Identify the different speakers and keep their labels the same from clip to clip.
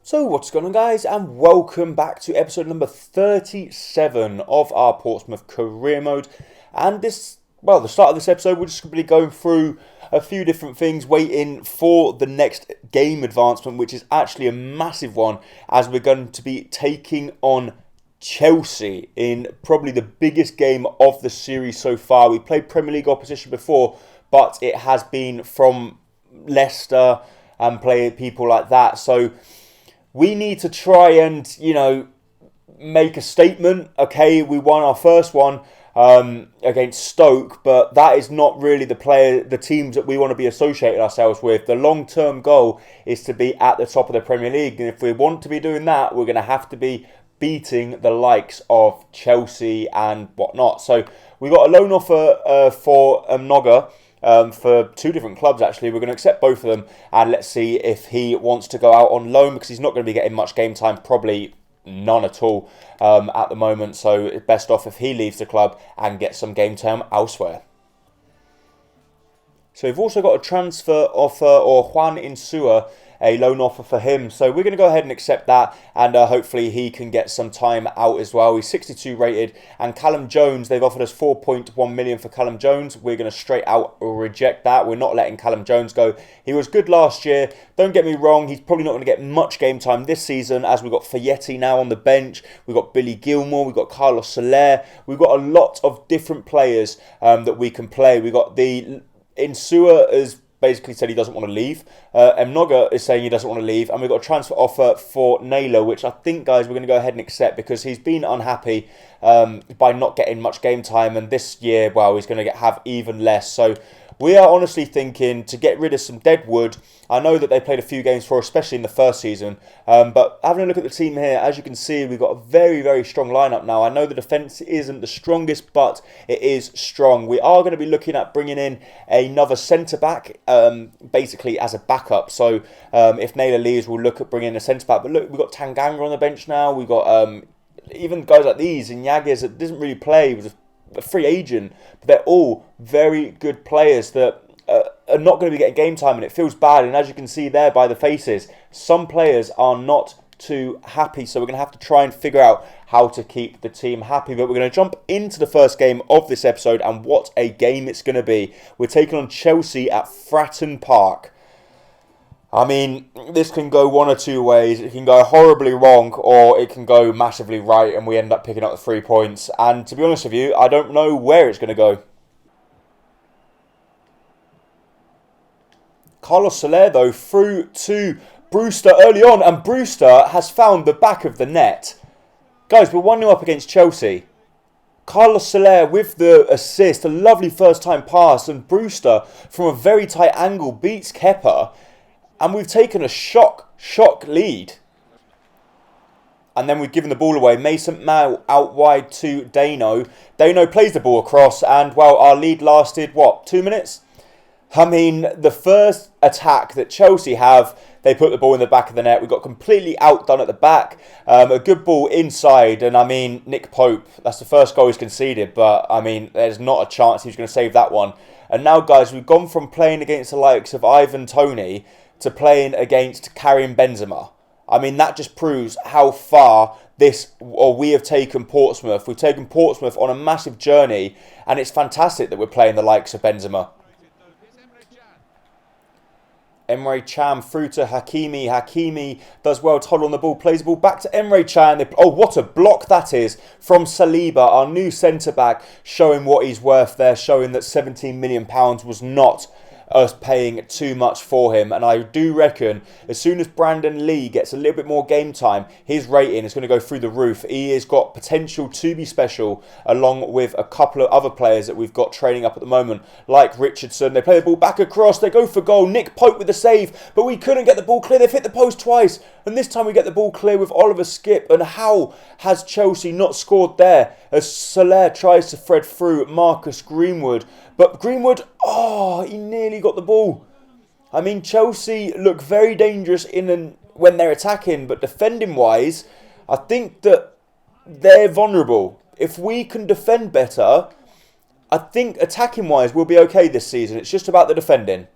Speaker 1: So what's going on, guys, and welcome back to episode number 37 of our Portsmouth career mode. And the start of this episode, we're just going to be going through a few different things, waiting for the next game advancement, which is actually a massive one, as we're going to be taking on Chelsea in probably the biggest game of the series so far. We played Premier League opposition before, but it has been from Leicester and people like that. So we need to try and, make a statement. Okay, we won our first one against Stoke, but that is not really the teams that we want to be associating ourselves with. The long-term goal is to be at the top of the Premier League, and if we want to be doing that, we're going to have to be beating the likes of Chelsea and whatnot. So we got a loan offer for Mnoga. For two different clubs, actually. We're going to accept both of them, and let's see if he wants to go out on loan, because he's not going to be getting much game time, probably none at all at the moment. So it's best off if he leaves the club and gets some game time elsewhere. So we've also got a transfer offer, or Juan Insua, a loan offer for him. So we're going to go ahead and accept that, and hopefully he can get some time out as well. He's 62 rated. And Callum Jones, they've offered us 4.1 million for Callum Jones. We're going to straight out reject that. We're not letting Callum Jones go. He was good last year. Don't get me wrong, he's probably not going to get much game time this season, as we've got Fayette now on the bench. We've got Billy Gilmore. We've got Carlos Soler. We've got a lot of different players that we can play. We've got the Insua as basically said he doesn't want to leave. Mnoga is saying he doesn't want to leave. And we've got a transfer offer for Naylor, which I think, guys, we're going to go ahead and accept, because he's been unhappy by not getting much game time. And this year, well, he's going to have even less. So we are honestly thinking to get rid of some dead wood. I know that they played a few games for, especially in the first season. But having a look at the team here, as you can see, we've got a very, very strong lineup now. I know the defence isn't the strongest, but it is strong. We are going to be looking at bringing in another centre-back, basically as a backup. So if Naylor leaves, we'll look at bringing in a centre-back. But look, we've got Tanganga on the bench now. We've got even guys like these, Inyagas, that doesn't really play, he was a free agent. But they're all very good players that are not going to be getting game time, and it feels bad. And as you can see there by the faces, some players are not too happy, so we're going to have to try and figure out how to keep the team happy. But we're going to jump into the first game of this episode, and what a game it's going to be. We're taking on Chelsea at Fratton Park. I mean, this can go one or two ways. It can go horribly wrong, or it can go massively right, and we end up picking up the 3 points. And to be honest with you, I don't know where it's going to go. Carlos Soler, though, through to Brewster early on, and Brewster has found the back of the net. Guys, we're 1-0 up against Chelsea. Carlos Soler with the assist, a lovely first-time pass, and Brewster from a very tight angle beats Kepa, and we've taken a shock lead. And then we've given the ball away. Mason Mount out wide to Dano. Dano plays the ball across, and, well, our lead lasted, 2 minutes? I mean, the first attack that Chelsea have, they put the ball in the back of the net. We got completely outdone at the back. A good ball inside. And, I mean, Nick Pope, that's the first goal he's conceded. But, I mean, there's not a chance he's going to save that one. And now, guys, we've gone from playing against the likes of Ivan Toney to playing against Karim Benzema. I mean, that just proves how far we have taken Portsmouth. We've taken Portsmouth on a massive journey. And it's fantastic that we're playing the likes of Benzema. Emre Can through to Hakimi. Hakimi does well to hold on the ball, plays the ball back to Emre Can. Oh, what a block that is from Saliba, our new centre-back, showing what he's worth there, showing that £17 million was not us paying too much for him. And I do reckon as soon as Brandon Lee gets a little bit more game time, his rating is going to go through the roof. He has got potential to be special, along with a couple of other players that we've got training up at the moment, like Richardson. They play the ball back across, they go for goal. Nick Pope with the save, but we couldn't get the ball clear. They've hit the post twice, and this time we get the ball clear with Oliver Skip. And how has Chelsea not scored there, as Soler tries to thread through Marcus Greenwood? But Greenwood, he nearly got the ball. I mean, Chelsea look very dangerous when they're attacking, but defending-wise, I think that they're vulnerable. If we can defend better, I think attacking-wise we'll be okay this season. It's just about the defending.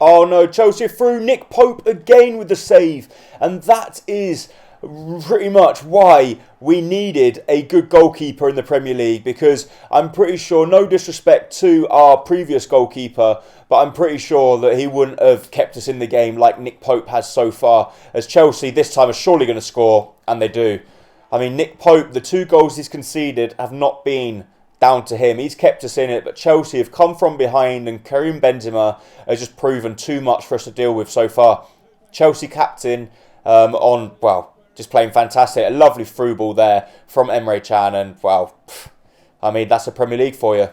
Speaker 1: Oh no, Chelsea through. Nick Pope again with the save. And that is pretty much why we needed a good goalkeeper in the Premier League, because I'm pretty sure, no disrespect to our previous goalkeeper, but I'm pretty sure that he wouldn't have kept us in the game like Nick Pope has so far, as Chelsea this time are surely going to score, and they do. I mean, Nick Pope, the 2 goals he's conceded have not been down to him. He's kept us in it, but Chelsea have come from behind, and Karim Benzema has just proven too much for us to deal with so far. Chelsea captain just playing fantastic. A lovely through ball there from Emre Can, and I mean, that's a Premier League for you.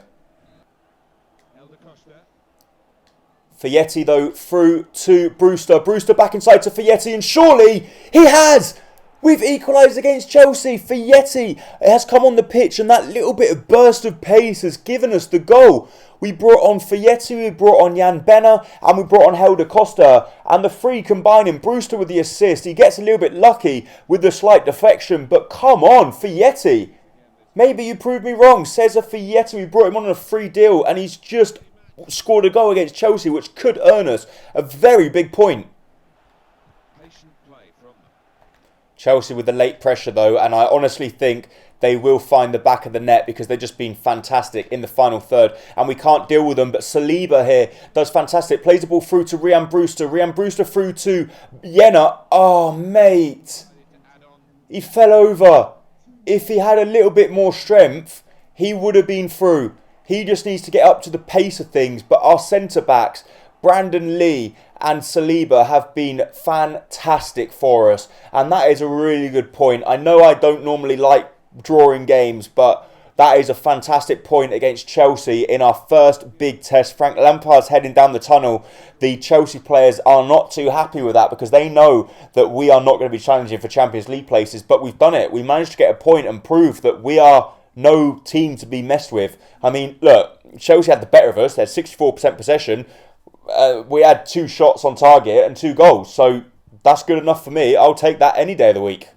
Speaker 1: Fayette though through to Brewster. Brewster back inside to Fayette, and surely he has! We've equalised against Chelsea. Fayette has come on the pitch, and that little bit of burst of pace has given us the goal. We brought on Fayette, we brought on Jan Benner, and we brought on Helder Costa. And the 3 combining, Brewster with the assist. He gets a little bit lucky with the slight deflection, but come on, Fayette. Maybe you proved me wrong. Cesar Fayette, we brought him on a free deal, and he's just scored a goal against Chelsea, which could earn us a very big point. Chelsea with the late pressure though, and I honestly think they will find the back of the net because they've just been fantastic in the final third, and we can't deal with them. But Saliba here does fantastic, plays the ball through to Ryan Brewster through to Jenna. Oh mate, he fell over. If he had a little bit more strength, he would have been through. He just needs to get up to the pace of things. But our centre backs, Brandon Lee and Saliba, have been fantastic for us, and that is a really good point. I know I don't normally like drawing games, but that is a fantastic point against Chelsea in our first big test. Frank Lampard's heading down the tunnel. The Chelsea players are not too happy with that because they know that we are not going to be challenging for Champions League places, but we've done it. We managed to get a point and prove that we are no team to be messed with. I mean, look, Chelsea had the better of us. They had 64% possession. We had 2 shots on target and 2 goals. So that's good enough for me. I'll take that any day of the week.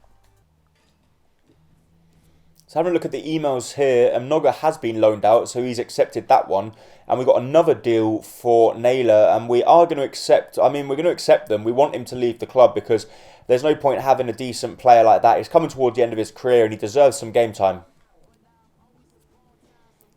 Speaker 1: So having a look at the emails here, Mnoga has been loaned out, so he's accepted that one. And we've got another deal for Naylor, and we are going to accept, we're going to accept them. We want him to leave the club because there's no point having a decent player like that. He's coming towards the end of his career and he deserves some game time.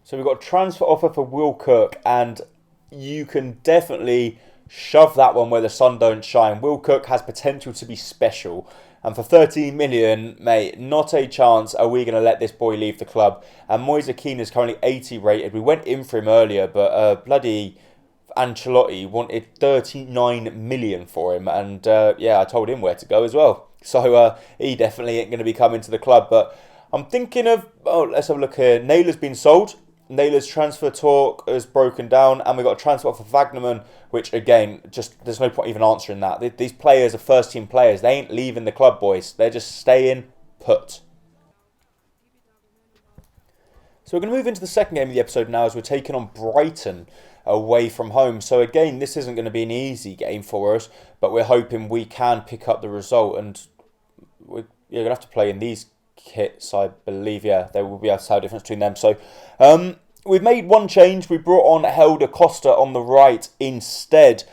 Speaker 1: So we've got a transfer offer for Will Cook, and you can definitely shove that one where the sun don't shine. Will Cook has potential to be special. And for 13 million, mate, not a chance are we going to let this boy leave the club. And Moise Kean is currently 80 rated. We went in for him earlier, but bloody Ancelotti wanted 39 million for him. And I told him where to go as well. So he definitely ain't going to be coming to the club. But I'm thinking of, let's have a look here. Naylor's been sold. Naylor's transfer talk has broken down, and we've got a transfer for Wagnerman, which again, just there's no point even answering that. These players are first-team players. They ain't leaving the club, boys. They're just staying put. So we're going to move into the second game of the episode now as we're taking on Brighton away from home. So again, this isn't going to be an easy game for us, but we're hoping we can pick up the result, and we're going to have to play in these kits, I believe. Yeah, there will be a slight difference between them. So we've made one change. We brought on Helder Costa on the right instead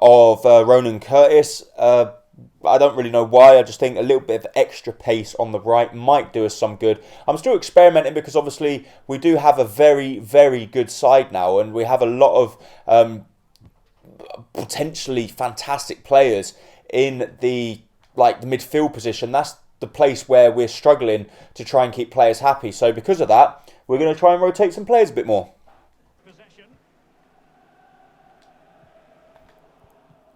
Speaker 1: of Ronan Curtis. I don't really know why. I just think a little bit of extra pace on the right might do us some good. I'm still experimenting because obviously we do have a very, very good side now, and we have a lot of potentially fantastic players in the midfield position. That's the place where we're struggling to try and keep players happy. So because of that, we're going to try and rotate some players a bit more.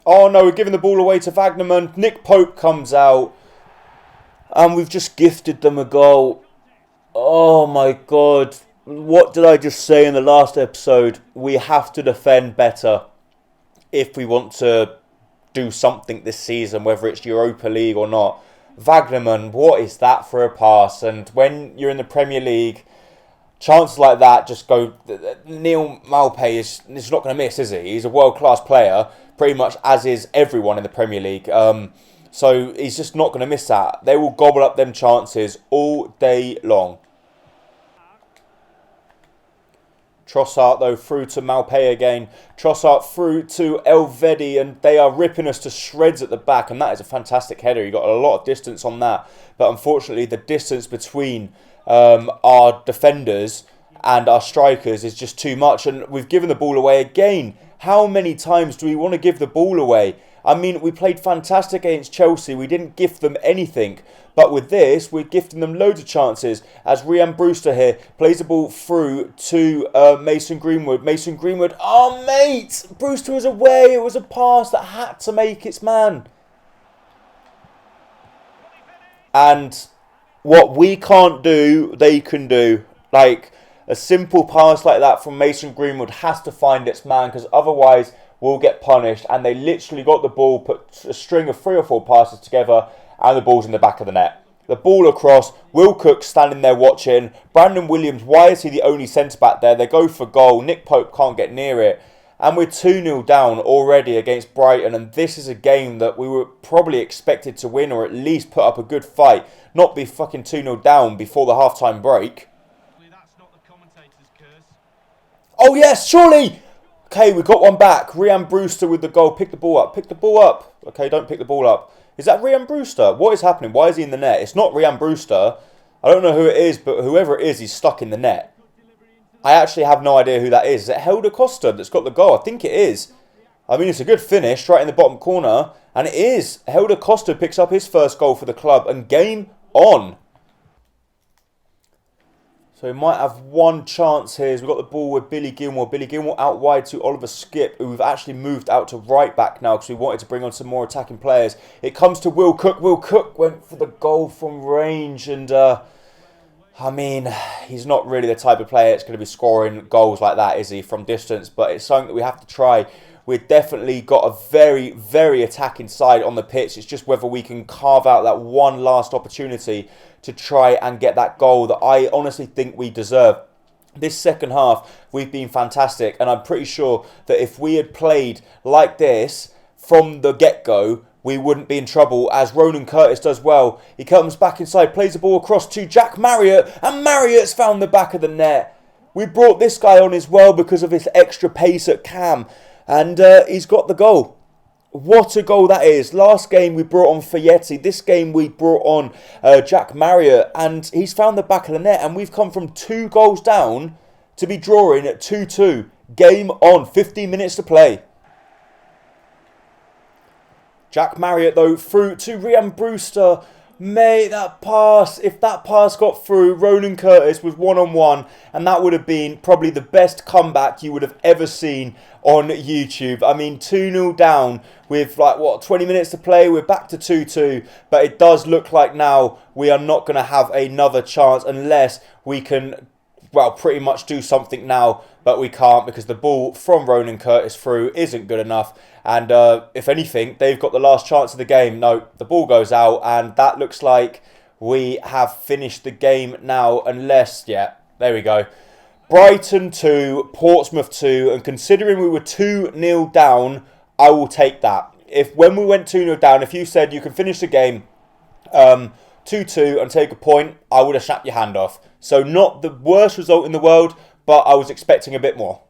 Speaker 1: Oh no, we're giving the ball away to Wagnerman. Nick Pope comes out, and we've just gifted them a goal. Oh my God. What did I just say in the last episode? We have to defend better if we want to do something this season, whether it's Europa League or not. Wagnerman, what is that for a pass? And when you're in the Premier League, chances like that just go. Neil Maupay is not going to miss, is he? He's a world-class player, pretty much as is everyone in the Premier League. So he's just not going to miss that. They will gobble up them chances all day long. Trossard, though, through to Malpay again. Trossard through to Elvedi, and they are ripping us to shreds at the back, and that is a fantastic header. He got a lot of distance on that, but unfortunately the distance between our defenders and our strikers is just too much, and we've given the ball away again. How many times do we want to give the ball away? I mean, we played fantastic against Chelsea. We didn't gift them anything. But with this, we're gifting them loads of chances. As Ryan Brewster here plays the ball through to Mason Greenwood. Mason Greenwood, oh mate! Brewster was away. It was a pass that had to make its man. And what we can't do, they can do. Like, a simple pass like that from Mason Greenwood has to find its man, because otherwise we'll get punished. And they literally got the ball, put a string of 3 or 4 passes together, and the ball's in the back of the net. The ball across, Will Cook standing there watching. Brandon Williams, why is he the only centre-back there? They go for goal. Nick Pope can't get near it. And we're 2-0 down already against Brighton. And this is a game that we were probably expected to win, or at least put up a good fight. Not be fucking 2-0 down before the half-time break. Oh yes, surely! Okay, we got one back. Ryan Brewster with the goal. Pick the ball up. Pick the ball up. Okay, don't pick the ball up. Is that Ryan Brewster? What is happening? Why is he in the net? It's not Ryan Brewster. I don't know who it is, but whoever it is, he's stuck in the net. I actually have no idea who that is. Is it Helder Costa that's got the goal? I think it is. I mean, it's a good finish right in the bottom corner. And it is. Helder Costa picks up his first goal for the club. And game on. So we might have one chance here. We've got the ball with Billy Gilmore. Billy Gilmore out wide to Oliver Skipp, who we've actually moved out to right back now because we wanted to bring on some more attacking players. It comes to Will Cook. Will Cook went for the goal from range. And, I mean, he's not really the type of player that's going to be scoring goals like that, is he, from distance? But it's something that we have to try. We've definitely got a very, very attacking side on the pitch. It's just whether we can carve out that one last opportunity to try and get that goal that I honestly think we deserve. This second half, we've been fantastic. And I'm pretty sure that if we had played like this from the get-go, we wouldn't be in trouble, as Ronan Curtis does well. He comes back inside, plays the ball across to Jack Marriott, and Marriott's found the back of the net. We brought this guy on as well because of his extra pace at Cam. And he's got the goal. What a goal that is. Last game we brought on Fayette. This game we brought on Jack Marriott. And he's found the back of the net. And we've come from 2 goals down to be drawing at 2-2. Game on. 15 minutes to play. Jack Marriott, though, through to Ryan Brewster. Mate, that pass, if that pass got through, Ronan Curtis was one-on-one, and that would have been probably the best comeback you would have ever seen on YouTube. I mean, 2-0 down with, 20 minutes to play. We're back to 2-2, but it does look like now we are not going to have another chance unless we can, pretty much do something now, but we can't because the ball from Ronan Curtis through isn't good enough. And if anything, they've got the last chance of the game. No, the ball goes out, and that looks like we have finished the game now, unless, yeah, there we go. Brighton 2, Portsmouth 2, and considering we were 2-0 down, I will take that. If when we went 2-0 down, if you said you can finish the game 2-2 and take a point, I would have snapped your hand off. So not the worst result in the world, but I was expecting a bit more.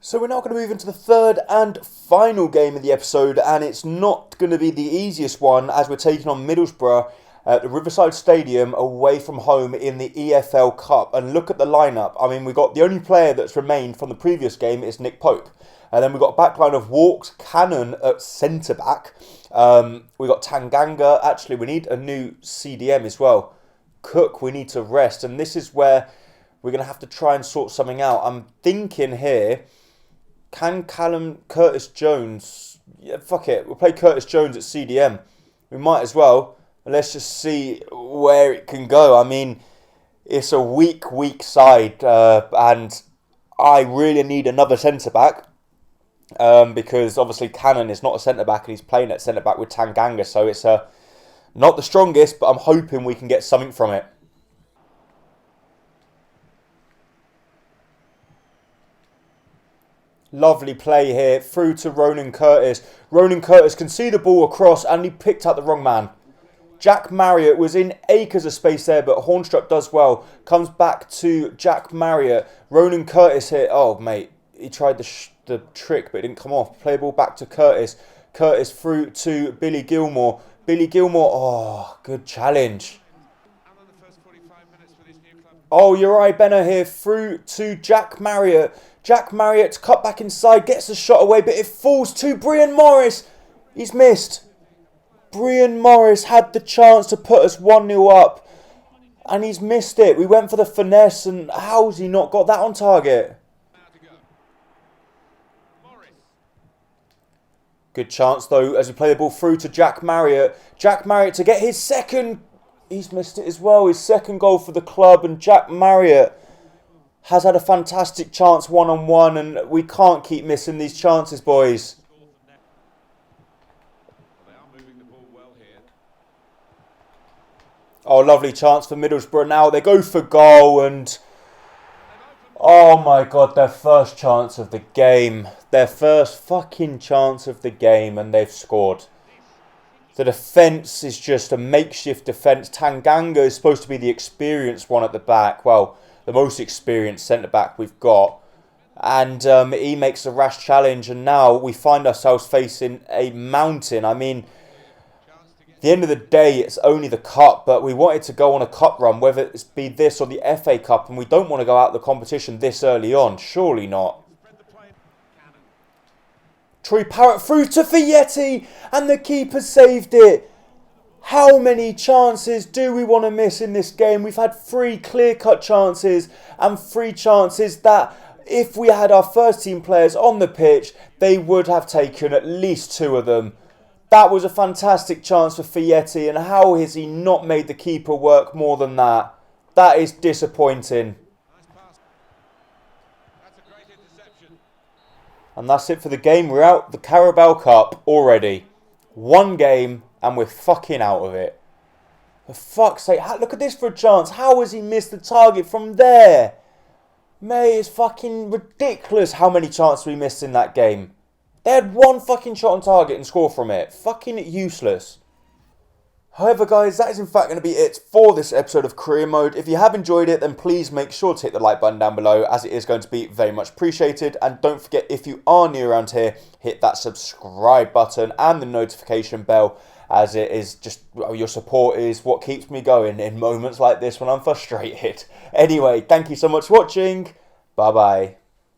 Speaker 1: So we're now going to move into the third and final game of the episode, and it's not going to be the easiest one as we're taking on Middlesbrough at the Riverside Stadium away from home in the EFL Cup. And look at the lineup. I mean, we've got the only player that's remained from the previous game is Nick Pope. And then we've got a backline of Walks, Cannon at centre-back. We've got Tanganga. Actually, we need a new CDM as well. Cook, we need to rest. And this is where we're going to have to try and sort something out. I'm thinking here, can Curtis Jones... Yeah, fuck it. We'll play Curtis Jones at CDM. We might as well. Let's just see where it can go. I mean, it's a weak side. And I really need another centre-back. Because obviously Cannon is not a centre-back and he's playing at centre-back with Tanganga. So it's not the strongest, but I'm hoping we can get something from it. Lovely play here, through to Ronan Curtis. Ronan Curtis can see the ball across and he picked out the wrong man. Jack Marriott was in acres of space there, but Hornstruck does well. Comes back to Jack Marriott. Ronan Curtis here. Oh, mate. He tried the trick, but it didn't come off. Play ball back to Curtis. Curtis through to Billy Gilmore. Billy Gilmore. Oh, good challenge. Oh, Uri Benner here through to Jack Marriott. Jack Marriott cut back inside. Gets the shot away, but it falls to Brian Morris. He's missed. Brian Morris had the chance to put us 1-0 up. And he's missed it. We went for the finesse, and how's he not got that on target? Good chance, though, as we play the ball through to Jack Marriott. Jack Marriott to get his second. He's missed it as well. His second goal for the club. And Jack Marriott has had a fantastic chance one-on-one. And we can't keep missing these chances, boys. Oh, lovely chance for Middlesbrough now. They go for goal and... oh my God, their first chance of the game. Their first fucking chance of the game and they've scored. The defence is just a makeshift defence. Tanganga is supposed to be the experienced one at the back. Well, the most experienced centre-back we've got. And he makes a rash challenge and now we find ourselves facing a mountain. I mean... at the end of the day, it's only the cup, but we wanted to go on a cup run, whether it be this or the FA Cup, and we don't want to go out of the competition this early on. Surely not. Troy Parrott through to Fietti, and the keeper saved it. How many chances do we want to miss in this game? We've had 3 clear-cut chances, and 3 chances that, if we had our first team players on the pitch, they would have taken at least 2 of them. That was a fantastic chance for Fietti, and how has he not made the keeper work more than that? That is disappointing. And that's it for the game. We're out the Carabao Cup already. 1 game, and we're fucking out of it. For fuck's sake, look at this for a chance. How has he missed the target from there? Mate, it's fucking ridiculous how many chances we missed in that game. They had 1 fucking shot on target and score from it. Fucking useless. However, guys, that is in fact going to be it for this episode of Career Mode. If you have enjoyed it, then please make sure to hit the like button down below, as it is going to be very much appreciated. And don't forget, if you are new around here, hit that subscribe button and the notification bell, as it is just, your support is what keeps me going in moments like this when I'm frustrated. Anyway, thank you so much for watching. Bye-bye.